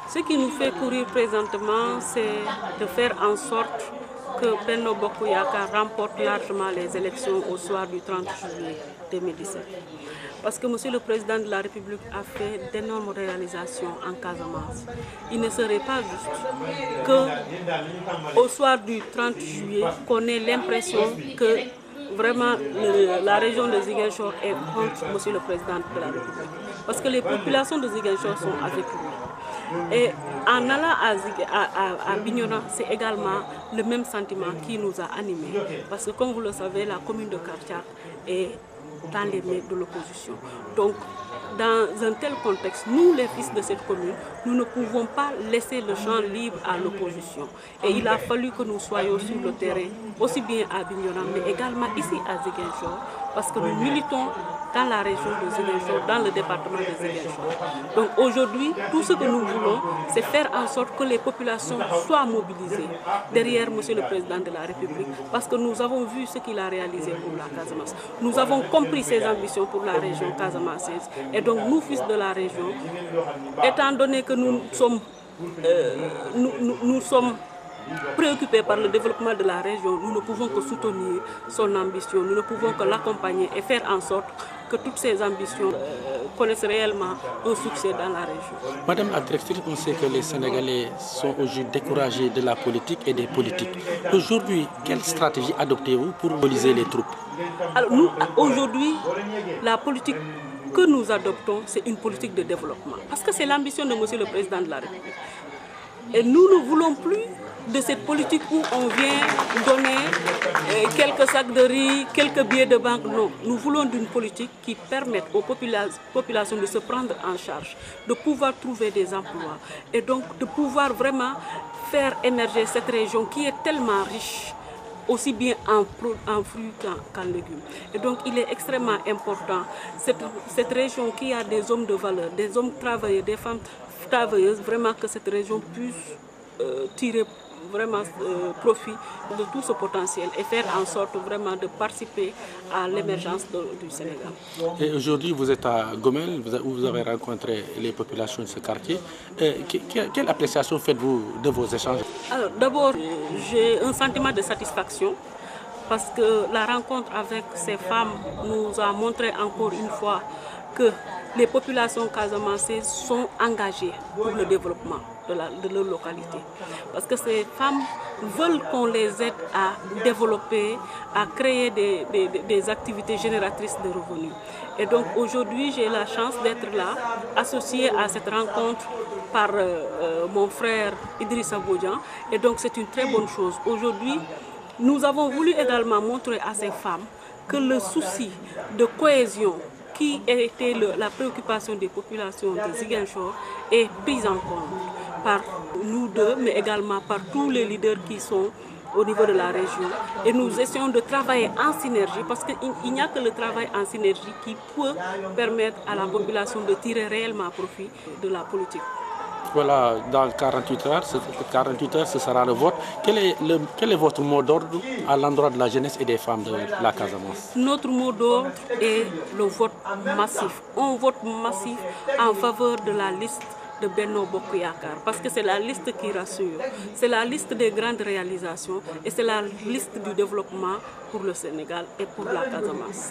Ce qui nous fait courir présentement, c'est de faire en sorte que Benno Bokk Yakaar remporte largement les élections au soir du 30 juillet 2017. Parce que Monsieur le Président de la République a fait d'énormes réalisations en Casamance. Il ne serait pas juste qu'au soir du 30 juillet, qu'on ait l'impression que vraiment la région de Ziguinchor est contre Monsieur le Président de la République. Parce que les populations de Ziguinchor sont avec lui. Et en allant à Bignona, c'est également le même sentiment qui nous a animés. Parce que comme vous le savez, la commune de Kartiack est dans les mains de l'opposition. Donc, dans un tel contexte, nous, les fils de cette commune, nous ne pouvons pas laisser le champ libre à l'opposition. Et il a fallu que nous soyons sur le terrain, aussi bien à Bignona, mais également ici à Ziguinchor, parce que nous militons dans la région de Ziguinchor, dans le département de Ziguinchor. Donc aujourd'hui, tout ce que nous voulons, c'est faire en sorte que les populations soient mobilisées derrière Monsieur le Président de la République, parce que nous avons vu ce qu'il a réalisé pour la Casamance. Nous avons compris ses ambitions pour la région casamançaise. Et donc nous, fils de la région, étant donné que nous sommes préoccupés par le développement de la région, nous ne pouvons que soutenir son ambition, nous ne pouvons que l'accompagner et faire en sorte que toutes ces ambitions connaissent réellement un succès dans la région. Madame la directrice, on sait que les Sénégalais sont aujourd'hui découragés de la politique et des politiques. Aujourd'hui, quelle stratégie adoptez-vous pour mobiliser les troupes? Alors nous, aujourd'hui, la politique que nous adoptons, c'est une politique de développement. Parce que c'est l'ambition de Monsieur le Président de la République. Et nous ne voulons plus de cette politique où on vient donner quelques sacs de riz, quelques billets de banque. Non, nous voulons d'une politique qui permette aux populations de se prendre en charge, de pouvoir trouver des emplois et donc de pouvoir vraiment faire émerger cette région qui est tellement riche, aussi bien en fruits qu'en légumes. Et donc il est extrêmement important, cette région qui a des hommes de valeur, des hommes travailleurs, des femmes travailleuses, vraiment que cette région puisse tirer vraiment profit de tout ce potentiel et faire en sorte vraiment de participer à l'émergence du Sénégal. Et aujourd'hui, vous êtes à Gomel, où vous avez rencontré les populations de ce quartier. Quelle appréciation faites-vous de vos échanges? Alors d'abord, j'ai un sentiment de satisfaction parce que la rencontre avec ces femmes nous a montré encore une fois que les populations casamançaises sont engagées pour le développement de leur localité. Parce que ces femmes veulent qu'on les aide à développer, à créer des activités génératrices de revenus. Et donc aujourd'hui, j'ai la chance d'être là, associée à cette rencontre par mon frère Idrissa Bodian. Et donc c'est une très bonne chose. Aujourd'hui, nous avons voulu également montrer à ces femmes que le souci de cohésion qui était la préoccupation des populations de Ziguinchor est prise en compte par nous deux, mais également par tous les leaders qui sont au niveau de la région. Et nous essayons de travailler en synergie parce qu'il n'y a que le travail en synergie qui peut permettre à la population de tirer réellement profit de la politique. Voilà, dans 48 heures, ce sera le vote. Quel est votre mot d'ordre à l'endroit de la jeunesse et des femmes de la Casamance? Notre mot d'ordre est le vote massif. Un vote massif en faveur de la liste de Benno Bokk Yakaar, parce que c'est la liste qui rassure, c'est la liste des grandes réalisations et c'est la liste du développement pour le Sénégal et pour la Casamance.